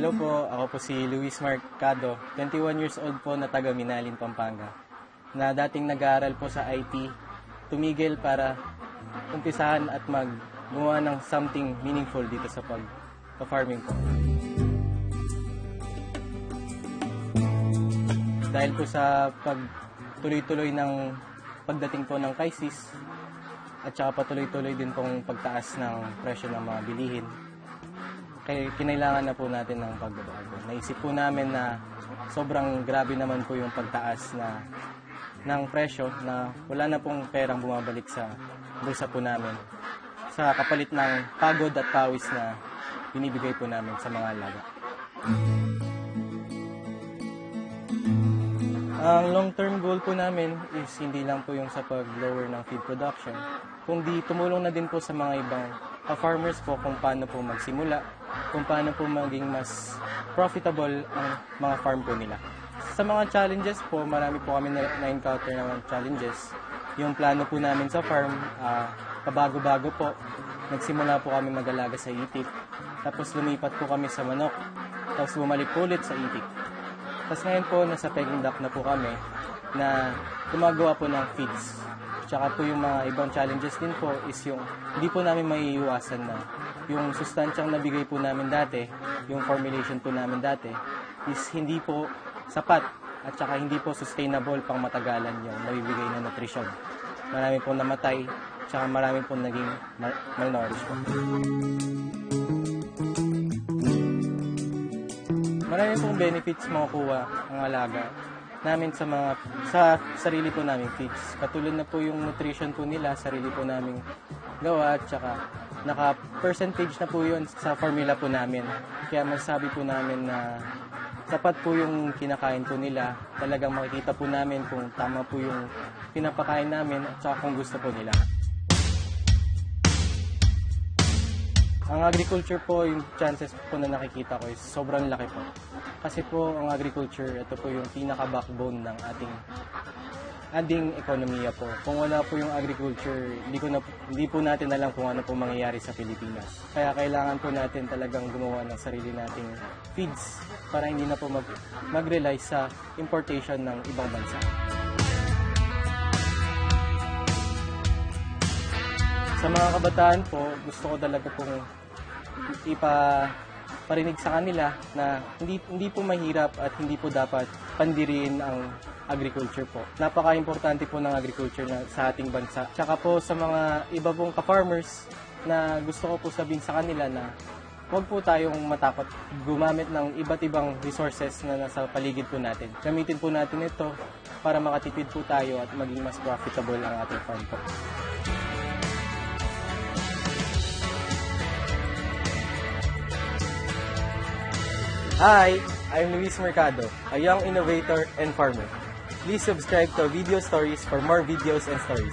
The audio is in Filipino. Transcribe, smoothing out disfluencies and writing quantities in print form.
Hello po, ako po si Luis Mercado, 21 years old po na taga Minalin, Pampanga, na dating nag-aaral po sa IT, tumigil para umpisahan at gumawa ng something meaningful dito sa pag-farming po. Dahil po sa pagtuloy-tuloy ng pagdating po ng crisis at saka patuloy-tuloy din pong pagtaas ng presyo ng mga bilihin, kaya kinailangan na po natin ng pagbabago. Naisip po namin na sobrang grabe naman po yung pagtaas ng presyo na wala na pong perang bumabalik sa bulsa po namin sa kapalit ng pagod at pawis na binibigay po namin sa mga alaga. Ang long-term goal po namin is hindi lang po yung sa pag-lower ng feed production, kundi tumulong na din po sa mga ibang farmers po kung paano po magsimula, kung paano po maging mas profitable ang mga farm po nila. Sa mga challenges po, marami po kami na-encounter ng challenges. Yung plano po namin sa farm, pabago-bago po. Nagsimula po kami mag-alaga sa itik, tapos lumipat po kami sa manok, tapos bumalik po ulit sa itik. Tapos ngayon po, nasa pegging duck na po kami na gumagawa po ng feeds. Tsaka po yung mga ibang challenges din po is yung hindi po namin maiiwasan na yung sustansyang nabigay po namin dati, yung formulation po namin dati, is hindi po sapat at saka hindi po sustainable pang matagalan yung nabibigay na nutrisyon. Marami po namatay, tsaka marami po naging malnourished po. Marami pong benefits makukuha ang alaga namin sa sarili po naming feeds. Katulad na po yung nutrition po nila, sarili po naming gawa, at saka naka-percentage na po yun sa formula po namin. Kaya masasabi po namin na sapat po yung kinakain po nila. Talagang makikita po namin kung tama po yung pinapakain namin at saka kung gusto po nila. Ang agriculture po, yung chances po na nakikita ko is sobrang laki po. Kasi po, ang agriculture, ito po yung pinaka-backbone ng ating ekonomiya po. Kung wala po yung agriculture, hindi po natin alam kung ano po mangyayari sa Pilipinas. Kaya kailangan po natin talagang gumawa ng sarili nating feeds para hindi na po mag-rely sa importation ng ibang bansa. Sa mga kabataan po, gusto ko talaga pong iparinig sa kanila na hindi po mahirap at hindi po dapat pandiriin ang agriculture po. Napaka-importante po ng agriculture sa ating bansa. Tsaka po sa mga iba pong ka-farmers na gusto ko po sabihin sa kanila na huwag po tayong matakot gumamit ng iba't ibang resources na nasa paligid po natin. Gamitin po natin ito para makatipid po tayo at maging mas profitable ang ating farm po. Hi, I'm Luis Mercado, a young innovator and farmer. Please subscribe to Video Stories for more videos and stories.